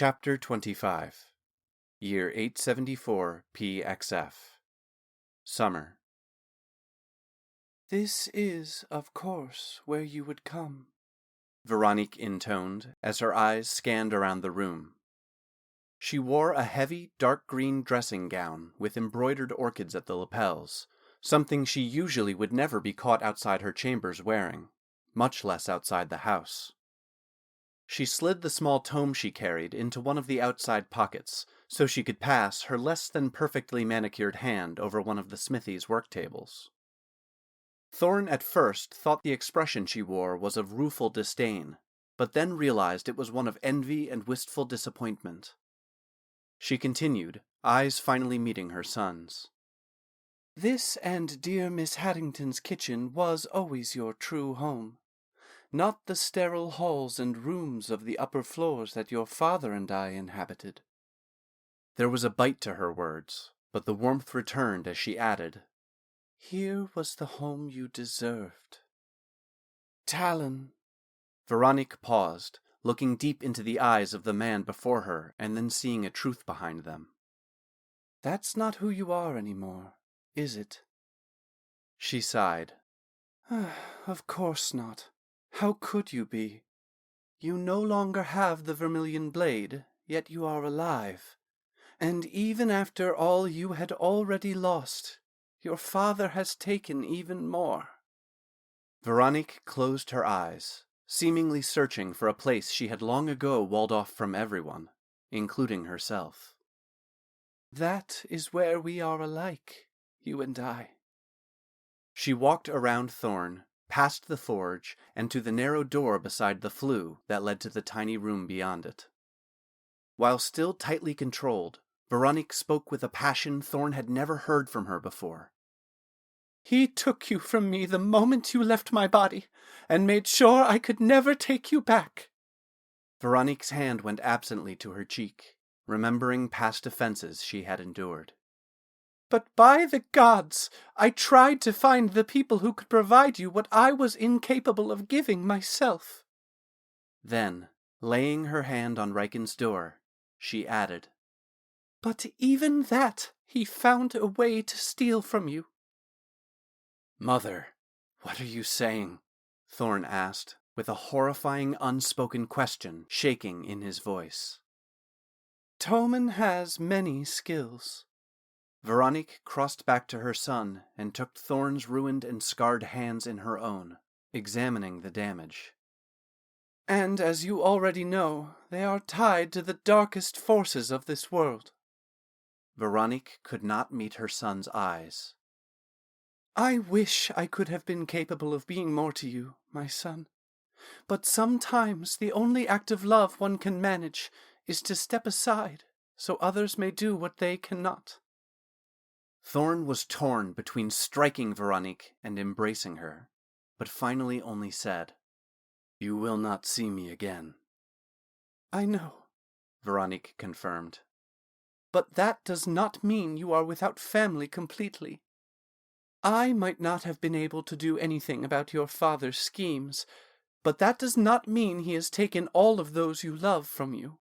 Chapter 25 Year 874 PXF Summer. "This is, of course, where you would come," Veronique intoned as her eyes scanned around the room. She wore a heavy, dark green dressing gown with embroidered orchids at the lapels, something she usually would never be caught outside her chambers wearing, much less outside the house. She slid the small tome she carried into one of the outside pockets, so she could pass her less than perfectly manicured hand over one of the smithy's work tables. Thorn at first thought the expression she wore was of rueful disdain, but then realized it was one of envy and wistful disappointment. She continued, eyes finally meeting her son's. "This and dear Miss Haddington's kitchen was always your true home, not the sterile halls and rooms of the upper floors that your father and I inhabited." There was a bite to her words, but the warmth returned as she added, "Here was the home you deserved. Talon." Veronique paused, looking deep into the eyes of the man before her and then seeing a truth behind them. "That's not who you are anymore, is it?" She sighed. "Of course not. How could you be? You no longer have the Vermillion blade, yet you are alive. And even after all you had already lost, your father has taken even more." Veronique closed her eyes, seemingly searching for a place she had long ago walled off from everyone, including herself. "That is where we are alike, you and I." She walked around Thorn, past the forge, and to the narrow door beside the flue that led to the tiny room beyond it. While still tightly controlled, Veronique spoke with a passion Thorn had never heard from her before. "He took you from me the moment you left my body, and made sure I could never take you back." Veronique's hand went absently to her cheek, remembering past offenses she had endured. "But by the gods, I tried to find the people who could provide you what I was incapable of giving myself." Then, laying her hand on Riken's door, she added, "But even that he found a way to steal from you." "Mother, what are you saying?" Thorn asked, with a horrifying unspoken question shaking in his voice. "Tommen has many skills." Veronique crossed back to her son and took Thorn's ruined and scarred hands in her own, examining the damage. "And as you already know, they are tied to the darkest forces of this world." Veronique could not meet her son's eyes. "I wish I could have been capable of being more to you, my son. But sometimes the only act of love one can manage is to step aside so others may do what they cannot." Thorn was torn between striking Veronique and embracing her, but finally only said, "You will not see me again." "I know," Veronique confirmed. "But that does not mean you are without family completely. I might not have been able to do anything about your father's schemes, but that does not mean he has taken all of those you love from you."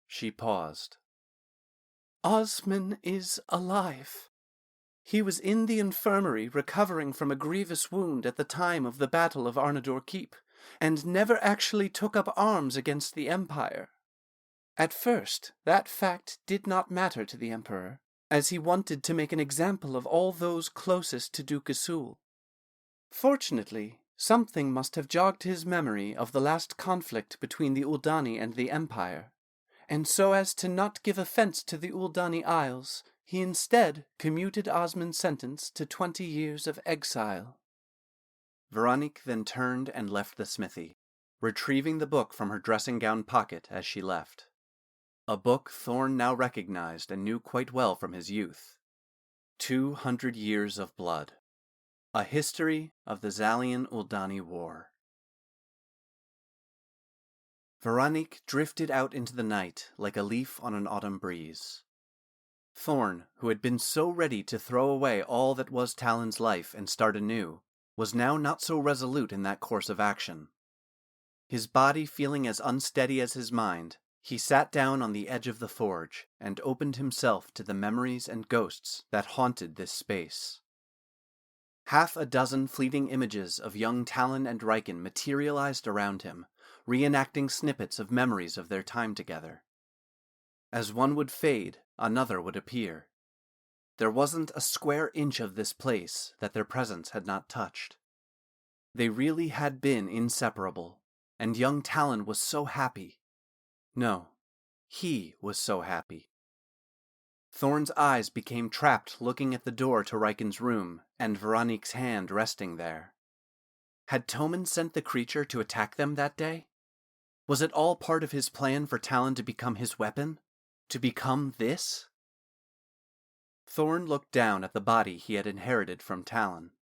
She paused. "Osman is alive. He was in the infirmary recovering from a grievous wound at the time of the Battle of Arnador Keep, and never actually took up arms against the Empire. At first, that fact did not matter to the Emperor, as he wanted to make an example of all those closest to Duke Asul. Fortunately, something must have jogged his memory of the last conflict between the Uldani and the Empire, and so as to not give offense to the Uldani Isles, he instead commuted Osman's sentence to 20 years of exile." Veronique then turned and left the smithy, retrieving the book from her dressing-gown pocket as she left. A book Thorn now recognized and knew quite well from his youth. 200 Years of Blood. A History of the Zalian-Uldani War. Veronique drifted out into the night like a leaf on an autumn breeze. Thorn, who had been so ready to throw away all that was Talon's life and start anew, was now not so resolute in that course of action. His body feeling as unsteady as his mind, He sat down on the edge of the forge and opened himself to the memories and ghosts that haunted this space. Half a dozen fleeting images of young Talon and Riken materialized around him, reenacting snippets of memories of their time together. As one would fade, another would appear. There wasn't a square inch of this place that their presence had not touched. They really had been inseparable, and young Talon was so happy. No, he was so happy. Thorn's eyes became trapped looking at the door to Riken's room and Veronique's hand resting there. Had Tommen sent the creature to attack them that day? Was it all part of his plan for Talon to become his weapon? To become this? Thorn looked down at the body he had inherited from Talon.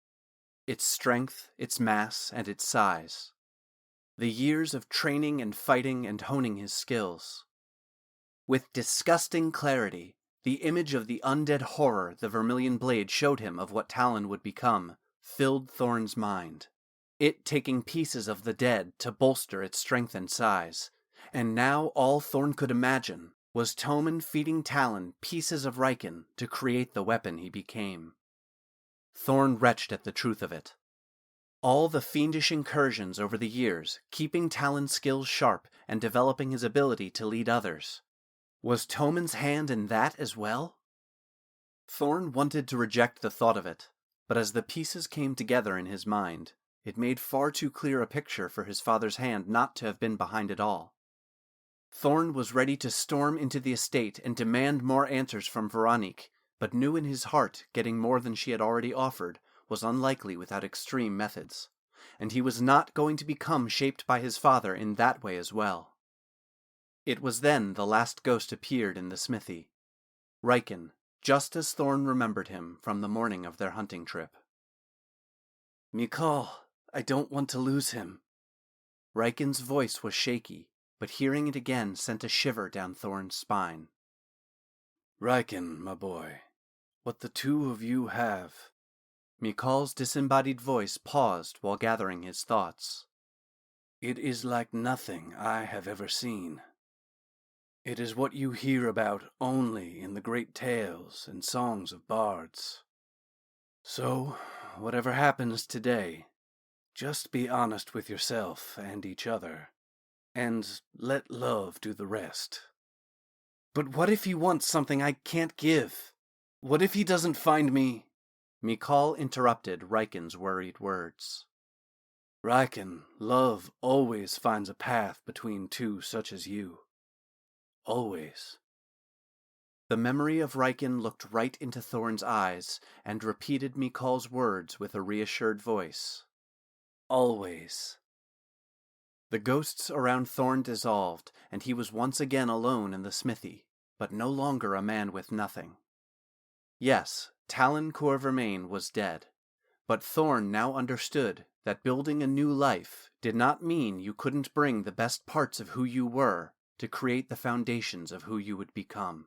Its strength, its mass, and its size. The years of training and fighting and honing his skills. With disgusting clarity, the image of the undead horror the Vermillion blade showed him of what Talon would become filled Thorn's mind. It taking pieces of the dead to bolster its strength and size. And now all Thorn could imagine was Tommen feeding Talon pieces of Riken to create the weapon he became. Thorn retched at the truth of it. All the fiendish incursions over the years, keeping Talon's skills sharp and developing his ability to lead others. Was Tommen's hand in that as well? Thorn wanted to reject the thought of it, but as the pieces came together in his mind, it made far too clear a picture for his father's hand not to have been behind it all. Thorn was ready to storm into the estate and demand more answers from Veronique, but knew in his heart getting more than she had already offered was unlikely without extreme methods, and he was not going to become shaped by his father in that way as well. It was then the last ghost appeared in the smithy. Riken, just as Thorn remembered him from the morning of their hunting trip. Mikal, I don't want to lose him. Riken's voice was shaky, but hearing it again sent a shiver down Thorn's spine. Riken, my boy, what the two of you have. Mikal's disembodied voice paused while gathering his thoughts. It is like nothing I have ever seen. It is what you hear about only in the great tales and songs of bards. So, whatever happens today, just be honest with yourself and each other, and let love do the rest. But what if he wants something I can't give? What if he doesn't find me? Mikal interrupted Riken's worried words. Riken, love always finds a path between two such as you. Always. The memory of Riken looked right into Thorn's eyes and repeated Mikal's words with a reassured voice. Always. The ghosts around Thorn dissolved, and he was once again alone in the smithy, but no longer a man with nothing. Yes, Talon Vermillion was dead, but Thorn now understood that building a new life did not mean you couldn't bring the best parts of who you were to create the foundations of who you would become.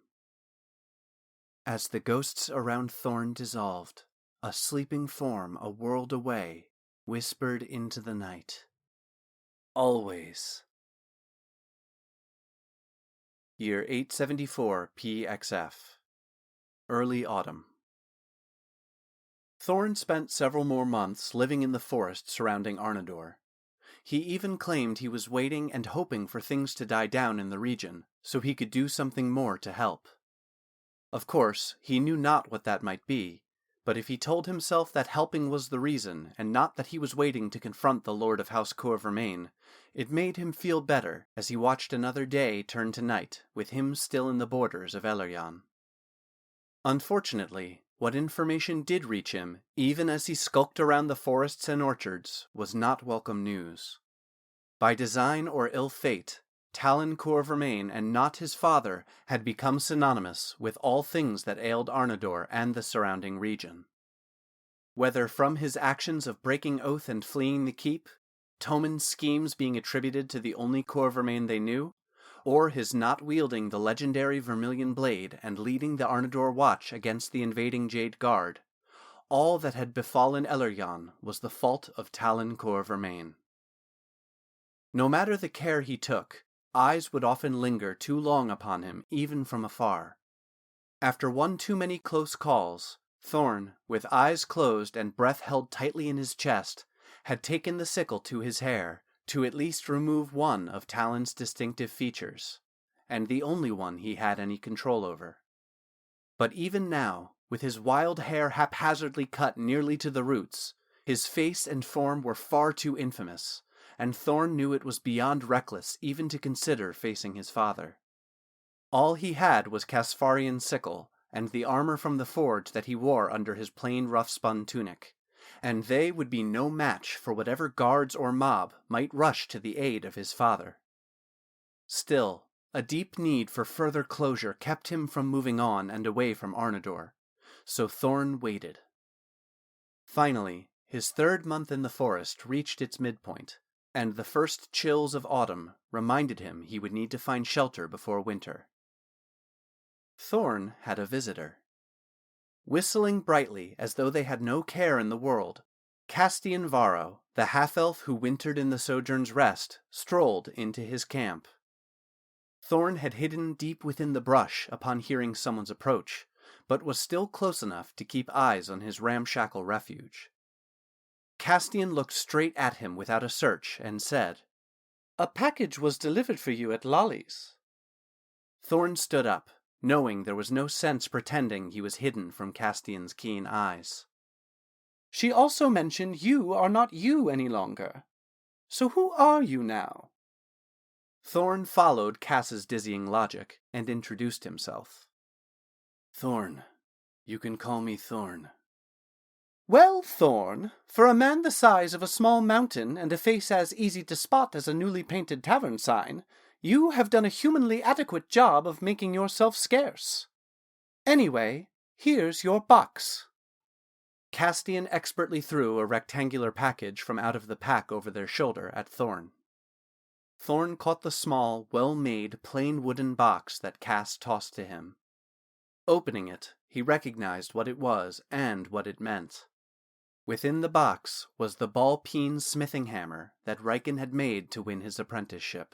As the ghosts around Thorn dissolved, a sleeping form a world away whispered into the night. Always. Year 874 PXF. Early Autumn. Thorn spent several more months living in the forest surrounding Arnador. He even claimed he was waiting and hoping for things to die down in the region, so he could do something more to help. Of course, he knew not what that might be, but if he told himself that helping was the reason, and not that he was waiting to confront the Lord of House Vermillion, it made him feel better as he watched another day turn to night, with him still in the borders of Vermillion. Unfortunately, what information did reach him, even as he skulked around the forests and orchards, was not welcome news. By design or ill fate, Talon Vermillion and not his father had become synonymous with all things that ailed Arnador and the surrounding region. Whether from his actions of breaking oath and fleeing the keep, Tommen's schemes being attributed to the only Vermillion they knew, or his not wielding the legendary Vermillion blade and leading the Arnador watch against the invading Jade Guard, all that had befallen Vermillion was the fault of Talon Vermillion. No matter the care he took, eyes would often linger too long upon him even from afar. After one too many close calls, Thorn, with eyes closed and breath held tightly in his chest, had taken the sickle to his hair to at least remove one of Talon's distinctive features, and the only one he had any control over. But even now, with his wild hair haphazardly cut nearly to the roots, his face and form were far too infamous, and Thorn knew it was beyond reckless even to consider facing his father. All he had was Casparian's sickle, and the armor from the forge that he wore under his plain rough-spun tunic, and they would be no match for whatever guards or mob might rush to the aid of his father. Still, a deep need for further closure kept him from moving on and away from Arnador, so Thorn waited. Finally, his 3rd month in the forest reached its midpoint, and the first chills of autumn reminded him he would need to find shelter before winter. Thorn had a visitor. Whistling brightly as though they had no care in the world, Castian Varro, the half-elf who wintered in the Sojourn's Rest, strolled into his camp. Thorn had hidden deep within the brush upon hearing someone's approach, but was still close enough to keep eyes on his ramshackle refuge. Castian looked straight at him without a search and said, "A package was delivered for you at Lolly's." Thorn stood up, knowing there was no sense pretending he was hidden from Castian's keen eyes. "She also mentioned you are not you any longer. So who are you now?" Thorn followed Cass's dizzying logic and introduced himself. "Thorn. You can call me Thorn." "Well, Thorn, for a man the size of a small mountain and a face as easy to spot as a newly painted tavern sign, you have done a humanly adequate job of making yourself scarce. Anyway, here's your box." Castian expertly threw a rectangular package from out of the pack over their shoulder at Thorn. Thorn caught the small, well-made, plain wooden box that Cass tossed to him. Opening it, he recognized what it was and what it meant. Within the box was the ball-peen smithing hammer that Riken had made to win his apprenticeship.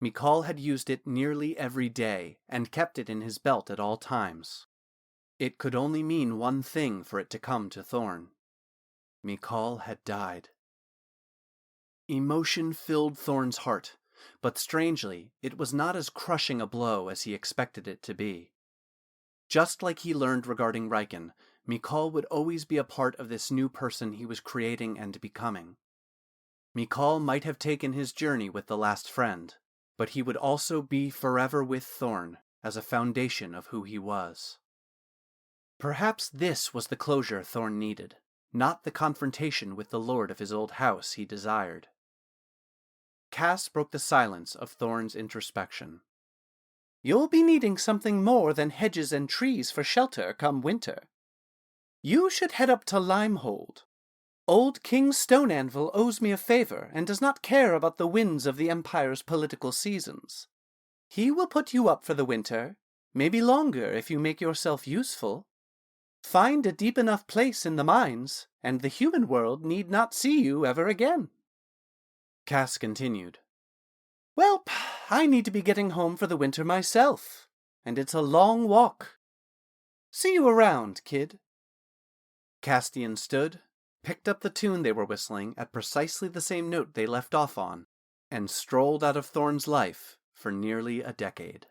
Mikal had used it nearly every day and kept it in his belt at all times. It could only mean one thing for it to come to Thorn. Mikal had died. Emotion filled Thorn's heart, but strangely, it was not as crushing a blow as he expected it to be. Just like he learned regarding Riken, Mikal would always be a part of this new person he was creating and becoming. Mikal might have taken his journey with the last friend, but he would also be forever with Thorn as a foundation of who he was. Perhaps this was the closure Thorn needed, not the confrontation with the lord of his old house he desired. Cass broke the silence of Thorn's introspection. "You'll be needing something more than hedges and trees for shelter come winter. You should head up to Limehold. Old King Stone Anvil owes me a favor and does not care about the winds of the Empire's political seasons. He will put you up for the winter, maybe longer if you make yourself useful. Find a deep enough place in the mines, and the human world need not see you ever again." Cass continued. "Well, I need to be getting home for the winter myself, and it's a long walk. See you around, kid." Castian stood, picked up the tune they were whistling at precisely the same note they left off on, and strolled out of Thorn's life for nearly a decade.